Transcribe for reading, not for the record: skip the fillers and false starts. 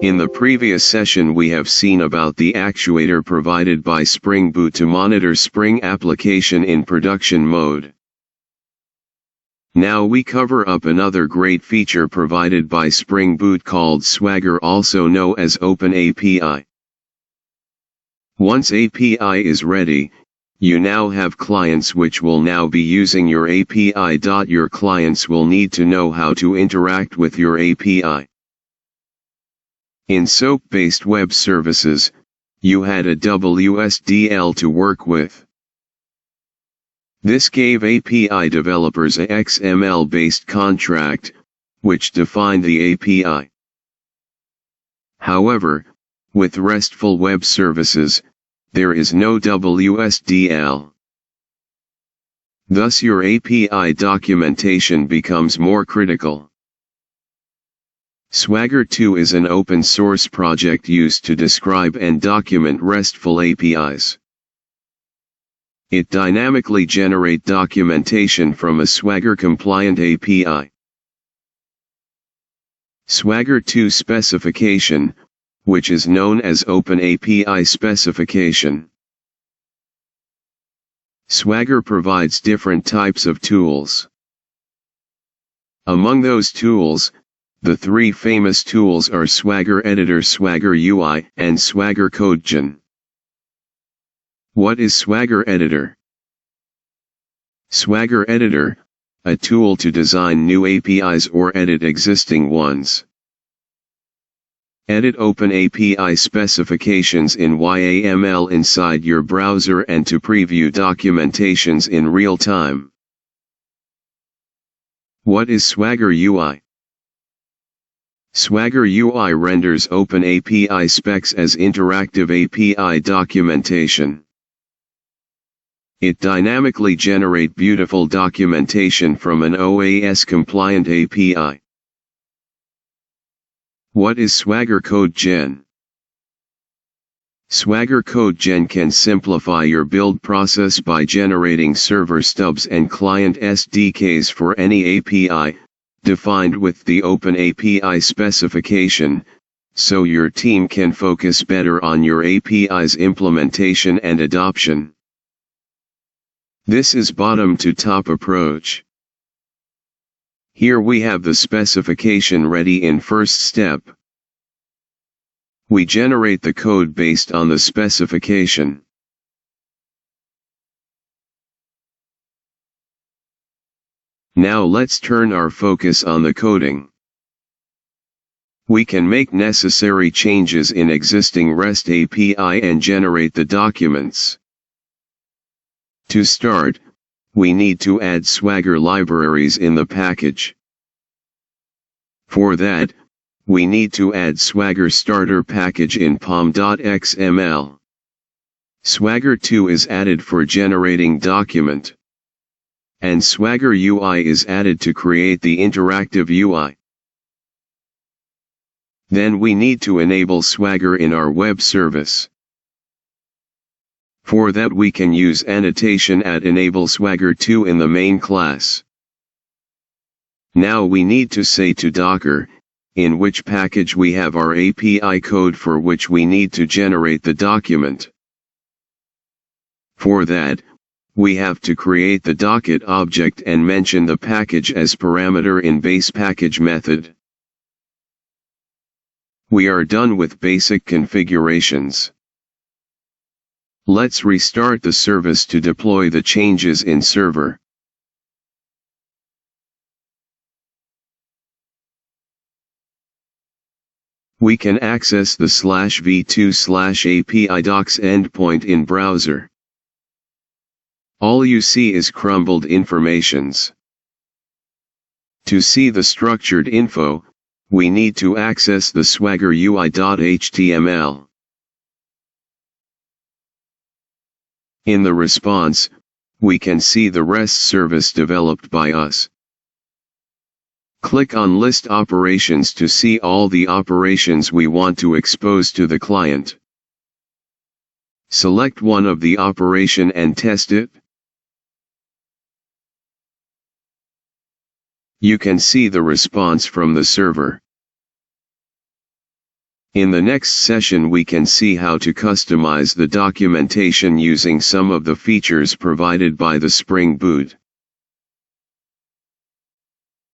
In the previous session we have seen about the actuator provided by Spring Boot to monitor Spring application in production mode. Now we cover up another great feature provided by Spring Boot called Swagger, also known as Open API. Once API is ready, you now have clients which will now be using your API. Your clients will need to know how to interact with your API. In SOAP-based web services, you had a WSDL to work with. This gave API developers a XML-based contract, which defined the API. However, with RESTful web services, there is no WSDL. Thus your API documentation becomes more critical. Swagger 2 is an open-source project used to describe and document RESTful APIs. It dynamically generates documentation from a Swagger-compliant API. Swagger 2 specification, which is known as Open API specification. Swagger provides different types of tools. Among those tools, the three famous tools are Swagger Editor, Swagger UI, and Swagger CodeGen. What is Swagger Editor? Swagger Editor, a tool to design new APIs or edit existing ones. Edit Open API specifications in YAML inside your browser and to preview documentations in real time. What is Swagger UI? Swagger UI renders Open API specs as interactive API documentation. It dynamically generates beautiful documentation from an OAS-compliant API. What is Swagger CodeGen? Swagger CodeGen can simplify your build process by generating server stubs and client SDKs for any API, defined with the Open API specification, so your team can focus better on your API's implementation and adoption. This is bottom-to-top approach. Here we have the specification ready in first step. We generate the code based on the specification. Now let's turn our focus on the coding. We can make necessary changes in existing REST API and generate the documents. To start, we need to add Swagger libraries in the package. For that, we need to add Swagger starter package in pom.xml. Swagger 2 is added for generating document. And Swagger UI is added to create the interactive UI. Then we need to enable Swagger in our web service. For that we can use annotation at enable Swagger 2 in the main class. Now we need to say to Docker, in which package we have our API code for which we need to generate the document. For that, we have to create the docket object and mention the package as parameter in base package method. We are done with basic configurations. Let's restart the service to deploy the changes in server. We can access the /v2/API docs endpoint in browser. All you see is crumbled informations. To see the structured info, we need to access the Swagger UI.html. In the response, we can see the REST service developed by us. Click on List Operations to see all the operations we want to expose to the client. Select one of the operation and test it. You can see the response from the server. In the next session we can see how to customize the documentation using some of the features provided by the Spring Boot.